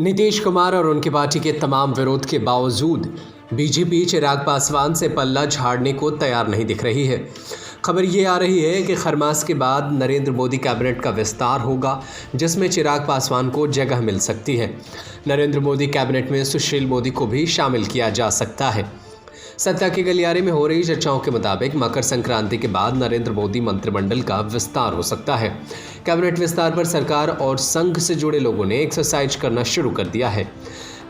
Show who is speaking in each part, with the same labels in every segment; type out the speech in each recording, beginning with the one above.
Speaker 1: नीतीश कुमार और उनकी पार्टी के तमाम विरोध के बावजूद बीजेपी चिराग पासवान से पल्ला झाड़ने को तैयार नहीं दिख रही है। खबर ये आ रही है कि खरमास के बाद नरेंद्र मोदी कैबिनेट का विस्तार होगा, जिसमें चिराग पासवान को जगह मिल सकती है। नरेंद्र मोदी कैबिनेट में सुशील मोदी को भी शामिल किया जा सकता है। सत्ता के गलियारे में हो रही चर्चाओं के मुताबिक मकर संक्रांति के बाद नरेंद्र मोदी मंत्रिमंडल का विस्तार हो सकता है। कैबिनेट विस्तार पर सरकार और संघ से जुड़े लोगों ने एक्सरसाइज करना शुरू कर दिया है।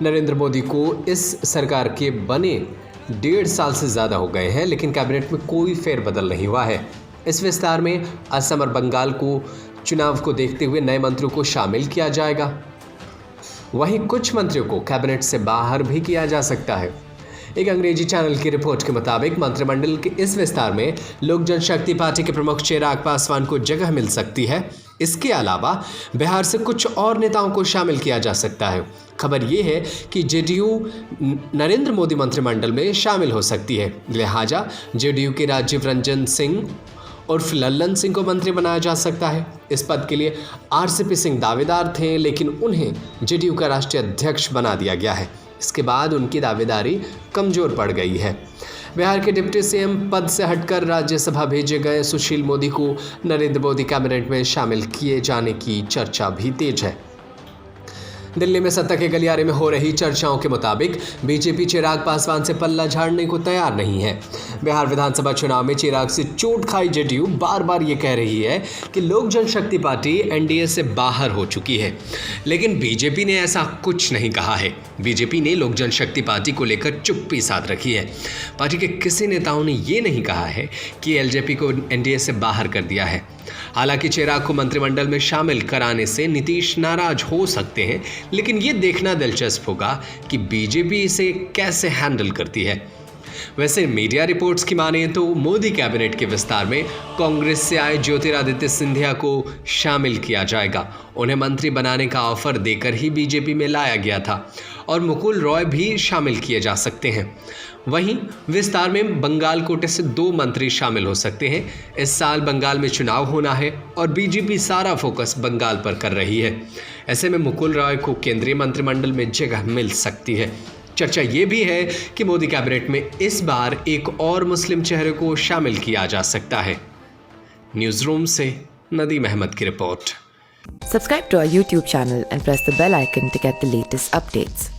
Speaker 1: नरेंद्र मोदी को इस सरकार के बने 1.5 साल से ज़्यादा हो गए हैं, लेकिन कैबिनेट में कोई फेरबदल नहीं हुआ है। इस विस्तार में असम और बंगाल को चुनाव को देखते हुए नए मंत्रियों को शामिल किया जाएगा। वहीं कुछ मंत्रियों को कैबिनेट से बाहर भी किया जा सकता है। एक अंग्रेजी चैनल की रिपोर्ट के मुताबिक मंत्रिमंडल के इस विस्तार में लोक जनशक्ति पार्टी के प्रमुख चिराग पासवान को जगह मिल सकती है। इसके अलावा बिहार से कुछ और नेताओं को शामिल किया जा सकता है। खबर ये है कि जेडीयू नरेंद्र मोदी मंत्रिमंडल में शामिल हो सकती है, लिहाजा जेडीयू के राजीव रंजन सिंह और लल्लन सिंह को मंत्री बनाया जा सकता है। इस पद के लिए आरसीपी सिंह दावेदार थे, लेकिन उन्हें जेडीयू का राष्ट्रीय अध्यक्ष बना दिया गया है। इसके बाद उनकी दावेदारी कमज़ोर पड़ गई है। बिहार के डिप्टी सीएम पद से हटकर राज्यसभा भेजे गए सुशील मोदी को नरेंद्र मोदी कैबिनेट में शामिल किए जाने की चर्चा भी तेज है। दिल्ली में सत्ता के गलियारे में हो रही चर्चाओं के मुताबिक बीजेपी चिराग पासवान से पल्ला झाड़ने को तैयार नहीं है। बिहार विधानसभा चुनाव में चिराग से चोट खाई जेडीयू बार बार ये कह रही है कि लोक जनशक्ति पार्टी एनडीए से बाहर हो चुकी है, लेकिन बीजेपी ने ऐसा कुछ नहीं कहा है। बीजेपी ने लोक जनशक्ति पार्टी को लेकर चुप्पी साध रखी है। पार्टी के किसी नेताओं ने ये नहीं कहा है कि एलजेपी को एनडीए से बाहर कर दिया है। हालांकि चिराग को मंत्रिमंडल में शामिल कराने से नीतीश नाराज हो सकते हैं, लेकिन ये देखना दिलचस्प होगा कि बीजेपी इसे कैसे हैंडल करती है। वैसे मीडिया रिपोर्ट्स की माने तो मोदी कैबिनेट के विस्तार में कांग्रेस से आए ज्योतिरादित्य सिंधिया को शामिल किया जाएगा। उन्हें मंत्री बनाने का ऑफर देकर ही बीजेपी में लाया गया था और मुकुल रॉय भी शामिल किए जा सकते हैं। वहीं विस्तार में बंगाल कोटे से 2 मंत्री शामिल हो सकते हैं। इस साल बंगाल में चुनाव होना है और बीजेपी सारा फोकस बंगाल पर कर रही है। ऐसे में मुकुल रॉय को केंद्रीय मंत्रिमंडल में जगह मिल सकती है। चर्चा ये भी है कि मोदी कैबिनेट में इस बार एक और मुस्लिम चेहरे को शामिल किया जा सकता है। न्यूज़ रूम से नदीम अहमद की report.
Speaker 2: Subscribe to our YouTube channel and press the bell icon to get the latest updates.